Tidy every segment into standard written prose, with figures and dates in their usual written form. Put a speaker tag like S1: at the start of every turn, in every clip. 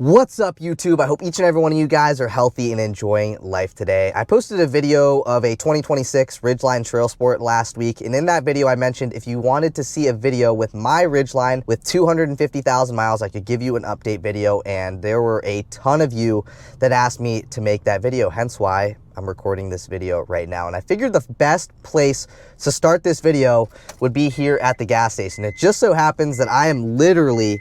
S1: What's up, YouTube? I hope each and every one of you guys are healthy and enjoying life today. I posted a video of a 2026 Ridgeline Trailsport last week, and in that video I mentioned if you wanted to see a video with my Ridgeline with 250,000 miles, I could give you an update video, and there were a ton of you that asked me to make that video, hence why I'm recording this video right now. And I figured the best place to start this video would be here at the gas station. It just so happens that I am literally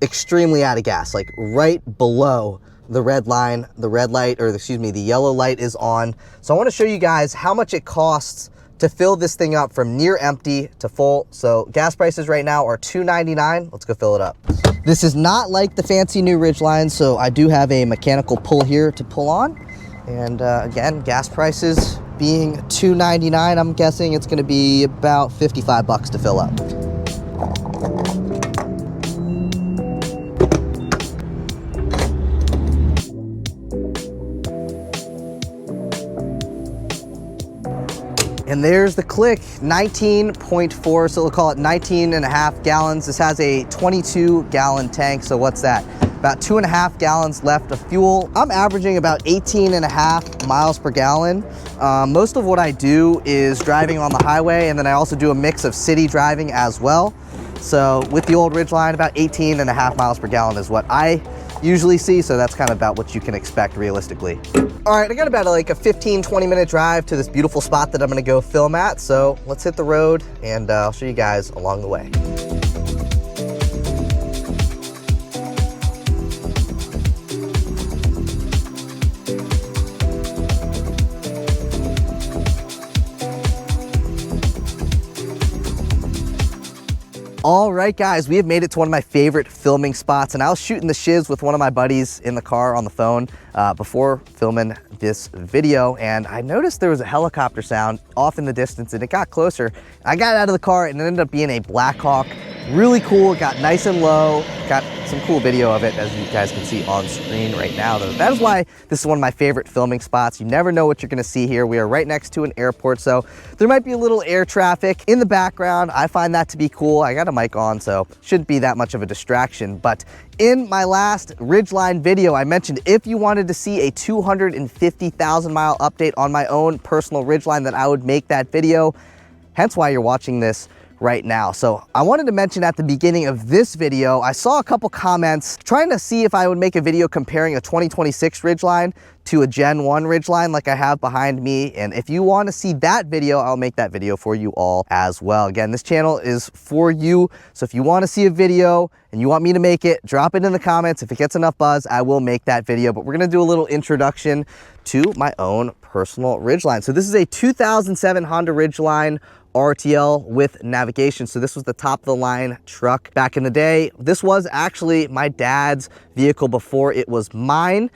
S1: extremely out of gas, like right below the red line. The red light, or excuse me, the yellow light is on. So I want to show you guys how much it costs to fill this thing up from near empty to full. So gas prices right now are $2.99. Let's go fill it up. This is not like the fancy new Ridgeline, so I do have a mechanical pull here to pull on. And again, gas prices being $2.99, I'm guessing it's going to be about 55 bucks to fill up. And there's the click, 19.4, so we'll call it 19 and a half gallons. This has a 22-gallon tank, so what's that? About 2.5 gallons left of fuel. I'm averaging about 18 and a half miles per gallon. Most of what I do is driving on the highway, and then I also do a mix of city driving as well. So with the old Ridgeline, about 18 and a half miles per gallon is what I usually see, so that's kind of about what you can expect realistically. All right, I got about like a 15-20 minute drive to this beautiful spot that I'm gonna go film at, so let's hit the road and I'll show you guys along the way. All right, guys, we have made it to one of my favorite filming spots, and I was shooting the shiz with one of my buddies in the car on the phone before filming this video, and I noticed there was a helicopter sound off in the distance, and it got closer. I got out of the car, and it ended up being a Black Hawk. Really cool. It got nice and low. Got some cool video of it, as you guys can see on screen right now. That is why this is one of my favorite filming spots. You never know what you're gonna see here. We are right next to an airport, so there might be a little air traffic in the background. I find that to be cool. I got a mic on, so shouldn't be that much of a distraction. But in my last Ridgeline video, I mentioned if you wanted to see a 250,000 mile update on my own personal Ridgeline, that I would make that video. Hence why you're watching this right now. So I wanted to mention at the beginning of this video, I saw a couple comments trying to see if I would make a video comparing a 2026 Ridgeline to a Gen 1 Ridgeline like I have behind me. And if you want to see that video, I'll make that video for you all as well. Again, this channel is for you. So if you want to see a video and you want me to make it, drop it in the comments. If it gets enough buzz, I will make that video. But we're going to do a little introduction to my own personal Ridgeline. So this is a 2007 Honda Ridgeline RTL with navigation. So this was the top of the line truck back in the day. This was actually my dad's vehicle before it was mine.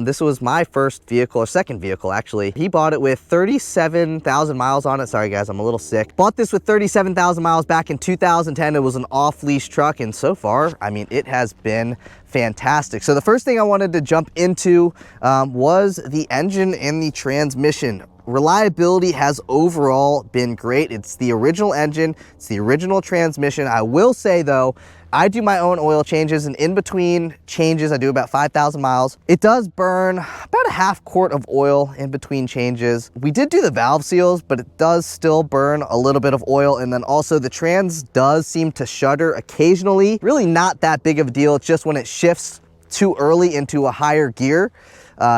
S1: This was my first vehicle, or second vehicle actually. He bought it with 37,000 miles on it. Sorry guys, I'm a little sick. Bought this with 37,000 miles back in 2010. It was an off-lease truck, and so far, I mean, it has been fantastic. So the first thing I wanted to jump into was the engine and the transmission. Reliability has overall been great. It's the original engine, it's the original transmission. I will say though, I do my own oil changes, and in between changes, I do about 5,000 miles. It does burn about a half quart of oil in between changes. We did do the valve seals, but it does still burn a little bit of oil. And then also the trans does seem to shudder occasionally. Really not that big of a deal. It's just when it shifts too early into a higher gear,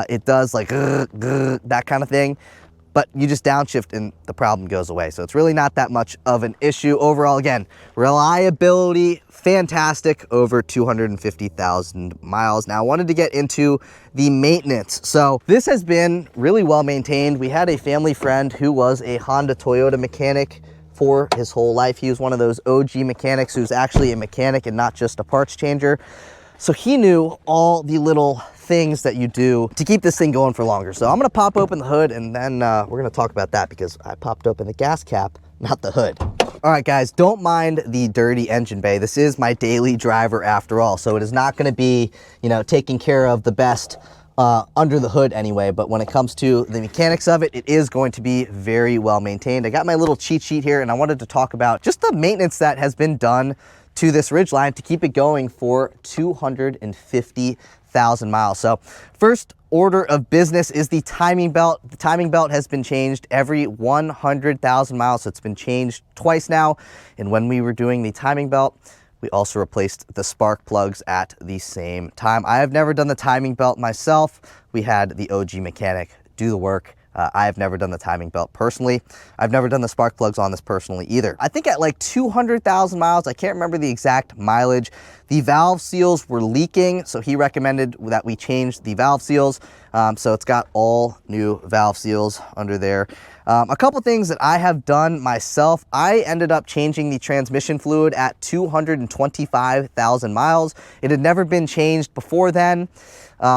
S1: it does like that kind of thing. But you just downshift and the problem goes away. So it's really not that much of an issue. Overall, again, reliability, fantastic, over 250,000 miles. Now I wanted to get into the maintenance. So this has been really well maintained. We had a family friend who was a Honda Toyota mechanic for his whole life. He was one of those OG mechanics who's actually a mechanic and not just a parts changer. So he knew all the little things that you do to keep this thing going for longer. So I'm gonna pop open the hood, and then we're gonna talk about that, because I popped open the gas cap, not the hood. All right, guys, don't mind the dirty engine bay. This is my daily driver after all. So it is not gonna be, you know, taking care of the best under the hood anyway. But when it comes to the mechanics of it, it is going to be very well maintained. I got my little cheat sheet here, and I wanted to talk about just the maintenance that has been done to this Ridgeline to keep it going for 250 100,000 miles. So first order of business is the timing belt. The timing belt has been changed every 100,000 miles. So it's been changed twice now. And when we were doing the timing belt, we also replaced the spark plugs at the same time. I have never done the timing belt myself. We had the OG mechanic do the work. I have never done the timing belt personally. I've never done the spark plugs on this personally either. I think at like 200,000 miles, I can't remember the exact mileage, the valve seals were leaking, so he recommended that we change the valve seals. So it's got all new valve seals under there. A couple things that I have done myself, I ended up changing the transmission fluid at 225,000 miles. It had never been changed before then.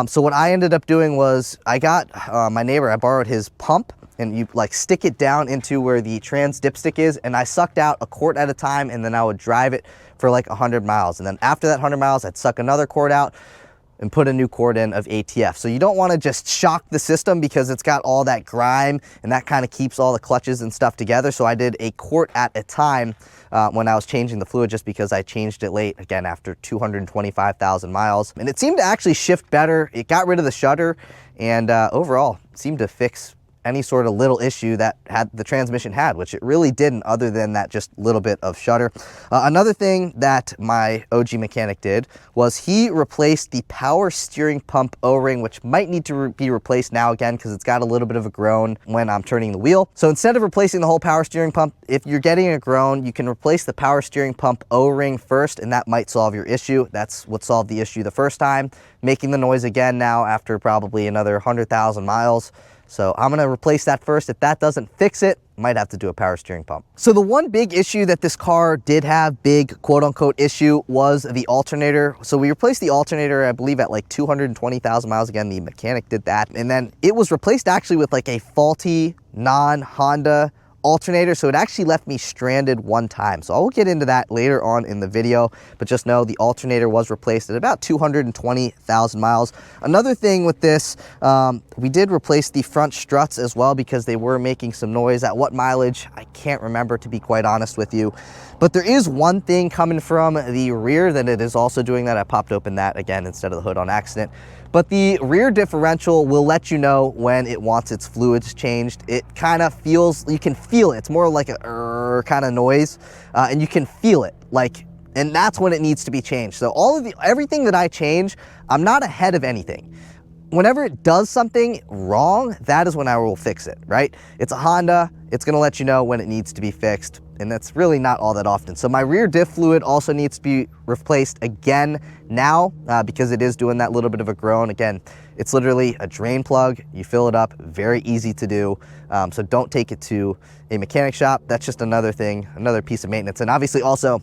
S1: So what I ended up doing was I got my neighbor, I borrowed his pump, and you like stick it down into where the trans dipstick is, and I sucked out a quart at a time, and then I would drive it for like 100 miles. And then after that 100 miles, I'd suck another quart out and put a new quart in of ATF. So you don't want to just shock the system because it's got all that grime and that kind of keeps all the clutches and stuff together. So I did a quart at a time when I was changing the fluid, just because I changed it late, again, after 225,000 miles. And it seemed to actually shift better. It got rid of the shudder, and overall seemed to fix any sort of little issue that the transmission had, which it really didn't, other than that just little bit of shudder. Another thing that my OG mechanic did was he replaced the power steering pump O-ring, which might need to be replaced now again because it's got a little bit of a groan when I'm turning the wheel. So instead of replacing the whole power steering pump, if you're getting a groan, you can replace the power steering pump O-ring first, and that might solve your issue. That's what solved the issue the first time, making the noise again now after probably another 100,000 miles. So I'm gonna replace that first. If that doesn't fix it, might have to do a power steering pump. So the one big issue that this car did have, big quote unquote issue, was the alternator. So we replaced the alternator, I believe, at like 220,000 miles. Again, the mechanic did that. And then it was replaced actually with like a faulty non-Honda alternator, so it actually left me stranded one time. So I will get into that later on in the video, but just know the alternator was replaced at about 220,000 miles. Another thing with this, we did replace the front struts as well because they were making some noise. At what mileage, I can't remember, to be quite honest with you. But there is one thing coming from the rear that it is also doing that. I popped open that again instead of the hood on accident. But the rear differential will let you know when it wants its fluids changed. It kind of feels, you can feel it. It's more like a kind of noise, and you can feel it, like, and that's when it needs to be changed. So everything that I change, I'm not ahead of anything. Whenever it does something wrong, that is when I will fix it, right? It's a Honda, it's gonna let you know when it needs to be fixed, and that's really not all that often. So my rear diff fluid also needs to be replaced again now because it is doing that little bit of a groan. Again, it's literally a drain plug. You fill it up, very easy to do. So don't take it to a mechanic shop. That's just another thing, another piece of maintenance. And obviously also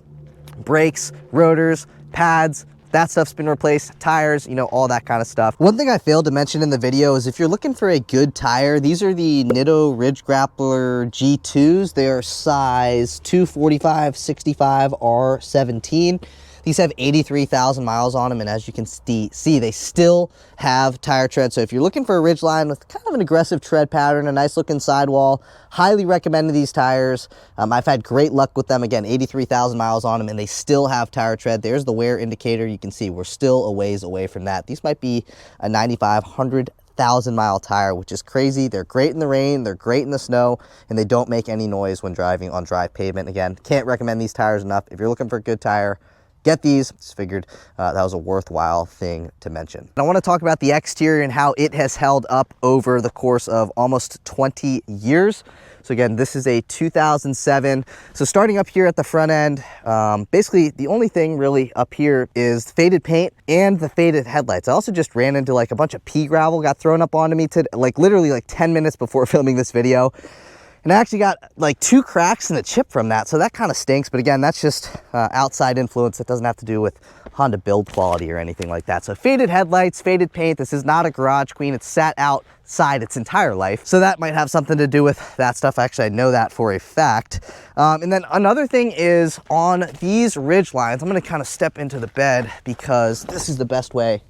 S1: brakes, rotors, pads, that stuff's been replaced, tires, you know, all that kind of stuff. One thing I failed to mention in the video is if you're looking for a good tire, these are the Nitto Ridge Grappler G2s. They are size 245/65 R17. These have 83,000 miles on them, and as you can see, they still have tire tread. So if you're looking for a Ridgeline with kind of an aggressive tread pattern, a nice looking sidewall, highly recommend these tires. I've had great luck with them. Again, 83,000 miles on them, and they still have tire tread. There's the wear indicator. You can see we're still a ways away from that. These might be a 100,000 mile tire, which is crazy. They're great in the rain, they're great in the snow, and they don't make any noise when driving on dry pavement. Again, can't recommend these tires enough. If you're looking for a good tire, get these. Just figured that was a worthwhile thing to mention. And I want to talk about the exterior and how it has held up over the course of almost 20 years. So again, this is a 2007. So starting up here at the front end, basically the only thing really up here is faded paint and the faded headlights. I also just ran into like a bunch of pea gravel got thrown up onto me today, like literally like 10 minutes before filming this video. And I actually got like 2 cracks and a chip from that. So that kind of stinks. But again, that's just outside influence. It doesn't have to do with Honda build quality or anything like that. So faded headlights, faded paint. This is not a garage queen. It's sat outside its entire life. So that might have something to do with that stuff. Actually, I know that for a fact. And then another thing is on these Ridgelines, I'm going to kind of step into the bed because this is the best way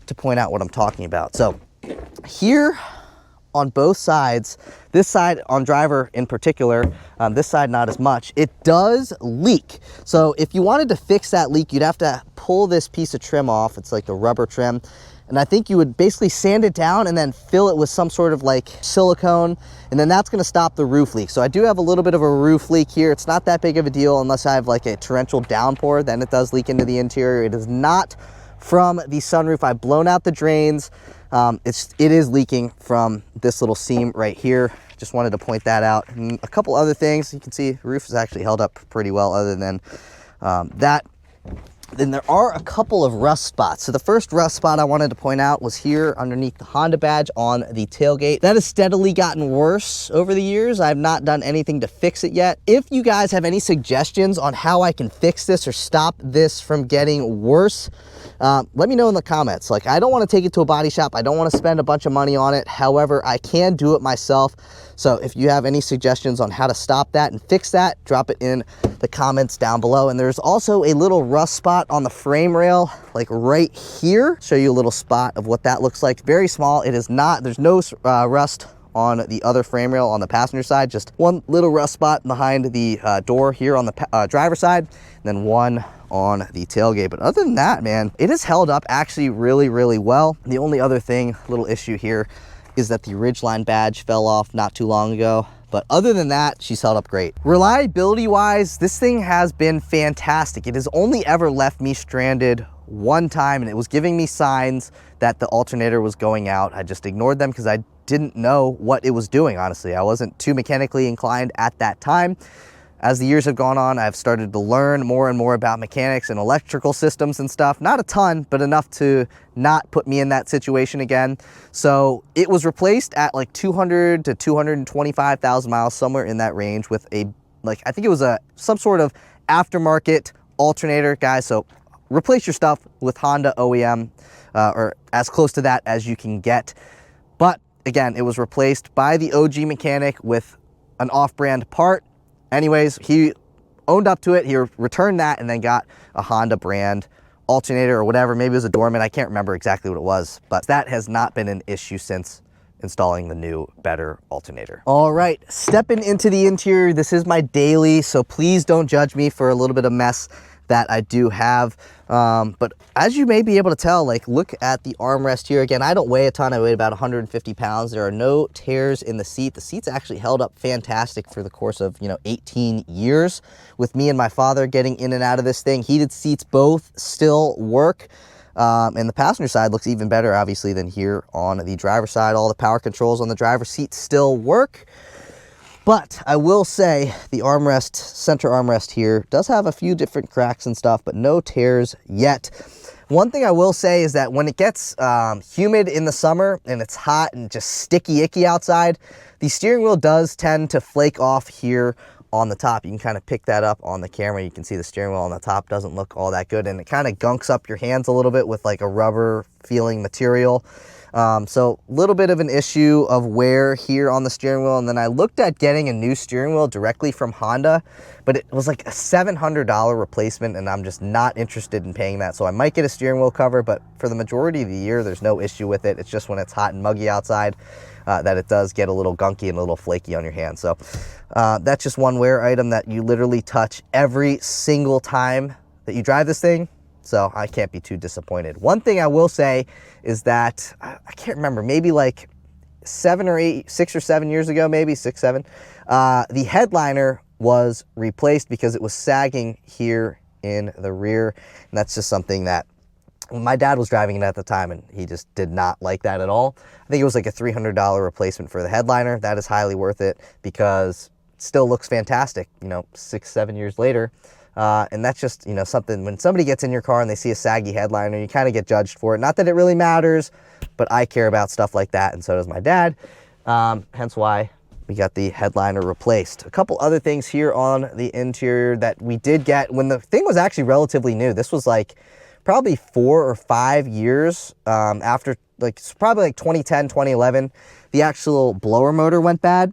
S1: to point out what I'm talking about. So here on both sides. This side on driver in particular, this side not as much, it does leak. So if you wanted to fix that leak, you'd have to pull this piece of trim off. It's like the rubber trim. And I think you would basically sand it down and then fill it with some sort of like silicone, and then that's gonna stop the roof leak. So I do have a little bit of a roof leak here. It's not that big of a deal unless I have like a torrential downpour, then it does leak into the interior. It is not from the sunroof. I've blown out the drains. It is leaking from this little seam right here. Just wanted to point that out. And a couple other things, you can see the roof is actually held up pretty well other than that. Then there are a couple of rust spots. So the first rust spot I wanted to point out was here underneath the Honda badge on the tailgate. That has steadily gotten worse over the years. I've not done anything to fix it yet. If you guys have any suggestions on how I can fix this or stop this from getting worse, let me know in the comments. Like, I don't want to take it to a body shop. I don't want to spend a bunch of money on it. However, I can do it myself. So if you have any suggestions on how to stop that and fix that, drop it in the comments down below. And there's also a little rust spot on the frame rail, like right here. Show you a little spot of what that looks like. Very small. It is not, there's no rust on the other frame rail on the passenger side, just one little rust spot behind the door here on the driver's side, and then one on the tailgate. But other than that, man, it has held up actually really, really well. The only other thing, little issue here, is that the Ridgeline badge fell off not too long ago. But other than that, she's held up great. Reliability wise, this thing has been fantastic. It has only ever left me stranded one time, and it was giving me signs that the alternator was going out. I just ignored them because I didn't know what it was doing, honestly. I wasn't too mechanically inclined at that time. As the years have gone on, I've started to learn more and more about mechanics and electrical systems and stuff. Not a ton, but enough to not put me in that situation again. So it was replaced at like 200 to 225,000 miles, somewhere in that range, with a, like, I think it was some sort of aftermarket alternator, guys. So replace your stuff with Honda OEM, or as close to that as you can get. But again, it was replaced by the OG mechanic with an off-brand part. Anyways, he owned up to it. He returned that and then got a Honda brand alternator or whatever. Maybe it was a Dorman. I can't remember exactly what it was, but that has not been an issue since installing the new, better alternator. All right, stepping into the interior. This is my daily, so please don't judge me for a little bit of mess that I do have. But as you may be able to tell, like, look at the armrest here. Again, I don't weigh a ton. I weigh about 150 pounds. There are no tears in the seat. The seat's actually held up fantastic for the course of, 18 years with me and my father getting in and out of this thing. Heated seats both still work. And the passenger side looks even better, obviously, than here on the driver's side. All the power controls on the driver's seat still work. But I will say the armrest, center armrest here, does have a few different cracks and stuff, but no tears yet. One thing I will say is that when it gets humid in the summer and it's hot and just sticky icky outside, the steering wheel does tend to flake off here on the top. You can kind of pick that up on the camera. You can see the steering wheel on the top doesn't look all that good, and it kind of gunks up your hands a little bit with like a rubber feeling material. So a little bit of an issue of wear here on the steering wheel. And then I looked at getting a new steering wheel directly from Honda, but it was like a $700 replacement, and I'm just not interested in paying that. So I might get a steering wheel cover, but for the majority of the year, there's no issue with it. It's just when it's hot and muggy outside that it does get a little gunky and a little flaky on your hands. So that's just one wear item that you literally touch every single time that you drive this thing. So I can't be too disappointed. One thing I will say is that, I can't remember, maybe like 6 or 7 years ago, maybe 6, 7, the headliner was replaced because it was sagging here in the rear. And that's just something that my dad was driving it at the time, and he just did not like that at all. I think it was like a $300 replacement for the headliner. That is highly worth it because it still looks fantastic, 6, 7 years later. And that's just, something, when somebody gets in your car and they see a saggy headliner, you kind of get judged for it. Not that it really matters, but I care about stuff like that, and so does my dad. Hence why we got the headliner replaced. A couple other things here on the interior that we did get when the thing was actually relatively new. This was like probably 4 or 5 years after, like probably like 2010, 2011, the actual blower motor went bad.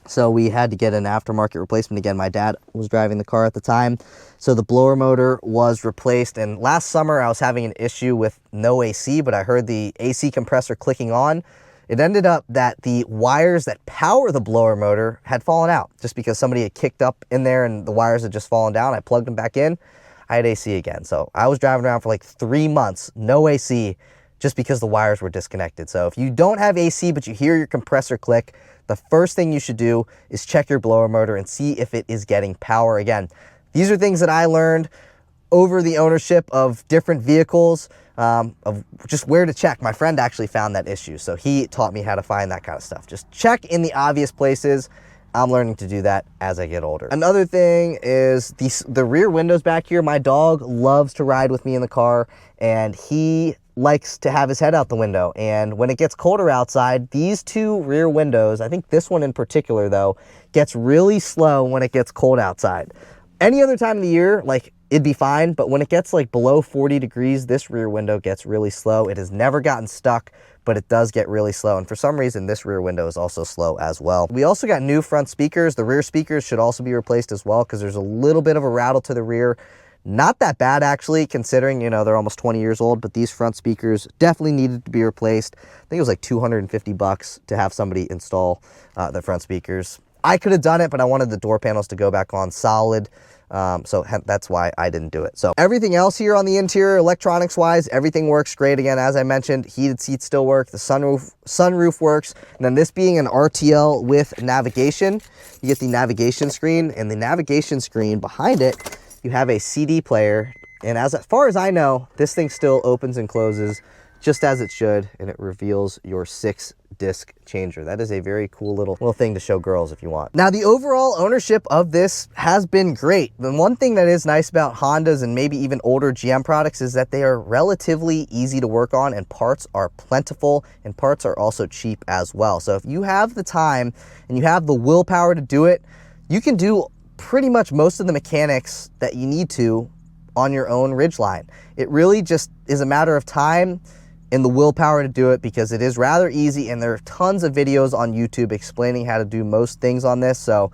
S1: So we had to get an aftermarket replacement. Again, my dad was driving the car at the time. So the blower motor was replaced. And last summer I was having an issue with no AC, but I heard the AC compressor clicking on It ended up that the wires that power the blower motor had fallen out just because somebody had kicked up in there and the wires had just fallen down. I plugged them back in. I had AC again. So I was driving around for like 3 months, no AC, just because the wires were disconnected. So if you don't have AC, but you hear your compressor click, the first thing you should do is check your blower motor and see if it is getting power again. These are things that I learned over the ownership of different vehicles, of just where to check. My friend actually found that issue, so he taught me how to find that kind of stuff. Just check in the obvious places. I'm learning to do that as I get older. Another thing is the rear windows back here. My dog loves to ride with me in the car, and he likes to have his head out the window. And when it gets colder outside, these two rear windows, I think this one in particular though, gets really slow when it gets cold outside. Any other time of the year, like, it'd be fine, but when it gets like below 40 degrees, this rear window gets really slow. It has never gotten stuck, but it does get really slow. And for some reason, this rear window is also slow as well. We also got new front speakers. The rear speakers should also be replaced as well because there's a little bit of a rattle to the rear. Not that bad actually, considering, you know, they're almost 20 years old, but these front speakers definitely needed to be replaced. I think it was like 250 bucks to have somebody install the front speakers. I could have done it, but I wanted the door panels to go back on solid. So that's why I didn't do it. So everything else here on the interior, electronics wise, everything works great. Again, as I mentioned, heated seats still work. The sunroof works. And then this being an RTL with navigation, you get the navigation screen, and the navigation screen behind it, you have a CD player. And as far as I know, this thing still opens and closes just as it should, and it reveals your 6-disc changer. That is a very cool little thing to show girls if you want. Now, the overall ownership of this has been great. The one thing that is nice about Hondas and maybe even older GM products is that they are relatively easy to work on, and parts are plentiful, and parts are also cheap as well. So if you have the time and you have the willpower to do it, you can do pretty much most of the mechanics that you need to on your own Ridgeline. It really just is a matter of time and the willpower to do it, because it is rather easy, and there are tons of videos on YouTube explaining how to do most things on this. So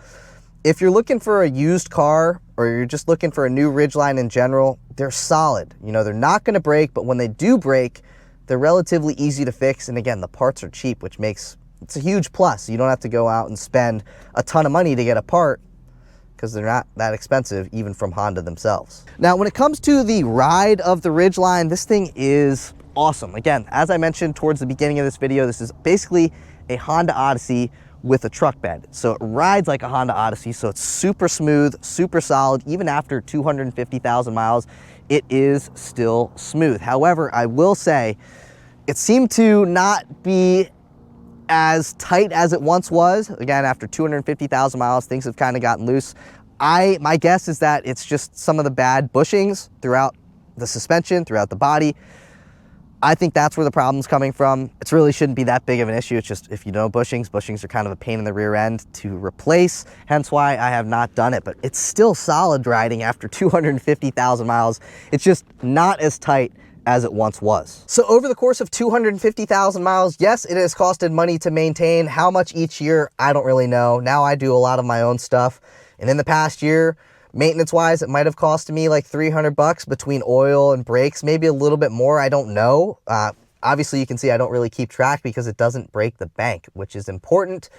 S1: if you're looking for a used car, or you're just looking for a new Ridgeline in general, they're solid. You know, they're not going to break, but when they do break, they're relatively easy to fix. And again, the parts are cheap, which makes it's a huge plus. You don't have to go out and spend a ton of money to get a part, because they're not that expensive, even from Honda themselves. Now, when it comes to the ride of the Ridgeline, this thing is awesome. Again, as I mentioned towards the beginning of this video, this is basically a Honda Odyssey with a truck bed. So it rides like a Honda Odyssey, so it's super smooth, super solid. Even after 250,000 miles, it is still smooth. However, I will say, it seemed to not be as tight as it once was. Again, after 250,000 miles, things have kind of gotten loose. My guess is that it's just some of the bad bushings throughout the suspension, throughout the body. I think that's where the problem's coming from. It really shouldn't be that big of an issue. It's just, if you know bushings are kind of a pain in the rear end to replace, hence why I have not done it, but it's still solid riding after 250,000 miles. It's just not as tight as it once was. So over the course of 250,000 miles, yes, it has costed money to maintain. How much each year, I don't really know. Now I do a lot of my own stuff, and in the past year, maintenance wise, it might have cost me like 300 bucks between oil and brakes, maybe a little bit more. I don't know. Obviously you can see I don't really keep track because it doesn't break the bank, which is important.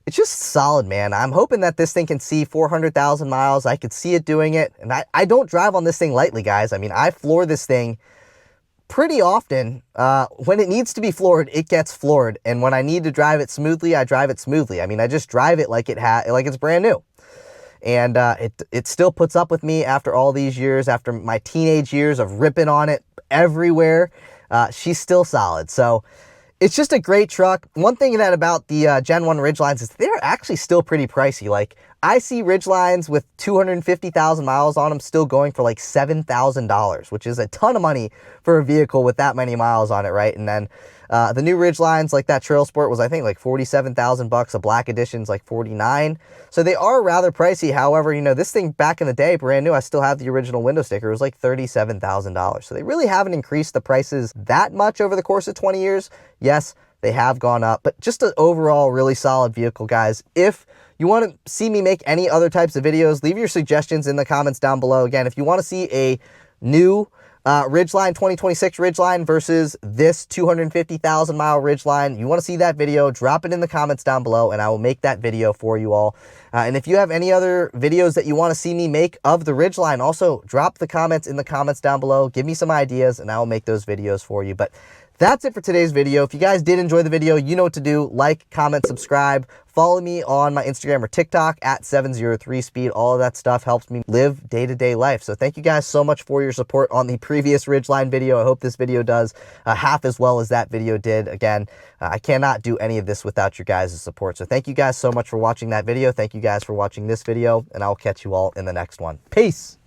S1: It's just solid, man. I'm hoping that this thing can see 400,000 miles. I could see it doing it. And I don't drive on this thing lightly, guys. I mean, I floor this thing pretty often. When it needs to be floored, it gets floored. And when I need to drive it smoothly, I drive it smoothly. I mean, I just drive it like it's brand new. And it still puts up with me after all these years, after my teenage years of ripping on it everywhere. She's still solid. So it's just a great truck. One thing that about the Gen 1 Ridgelines is they're actually still pretty pricey. Like, I see Ridgelines with 250,000 miles on them still going for like $7,000, which is a ton of money for a vehicle with that many miles on it, right? And then the new Ridgelines, like that Trailsport, was I think like 47,000 bucks. A black edition's like 49. So they are rather pricey. However, you know, this thing back in the day, brand new, I still have the original window sticker. It was like $37,000. So they really haven't increased the prices that much over the course of 20 years. Yes, they have gone up, but just an overall really solid vehicle, guys. If you want to see me make any other types of videos, leave your suggestions in the comments down below. Again, if you want to see a new Ridgeline 2026 Ridgeline versus this 250,000 mile Ridgeline. You want to see that video, drop it in the comments down below and I will make that video for you all. And if you have any other videos that you want to see me make of the Ridgeline, also drop the comments in the comments down below. Give me some ideas and I will make those videos for you. But that's it for today's video. If you guys did enjoy the video, you know what to do. Like, comment, subscribe. Follow me on my Instagram or TikTok at 703speed. All of that stuff helps me live day-to-day life. So thank you guys so much for your support on the previous Ridgeline video. I hope this video does half as well as that video did. Again, I cannot do any of this without your guys' support. So thank you guys so much for watching that video. Thank you guys for watching this video, and I'll catch you all in the next one. Peace.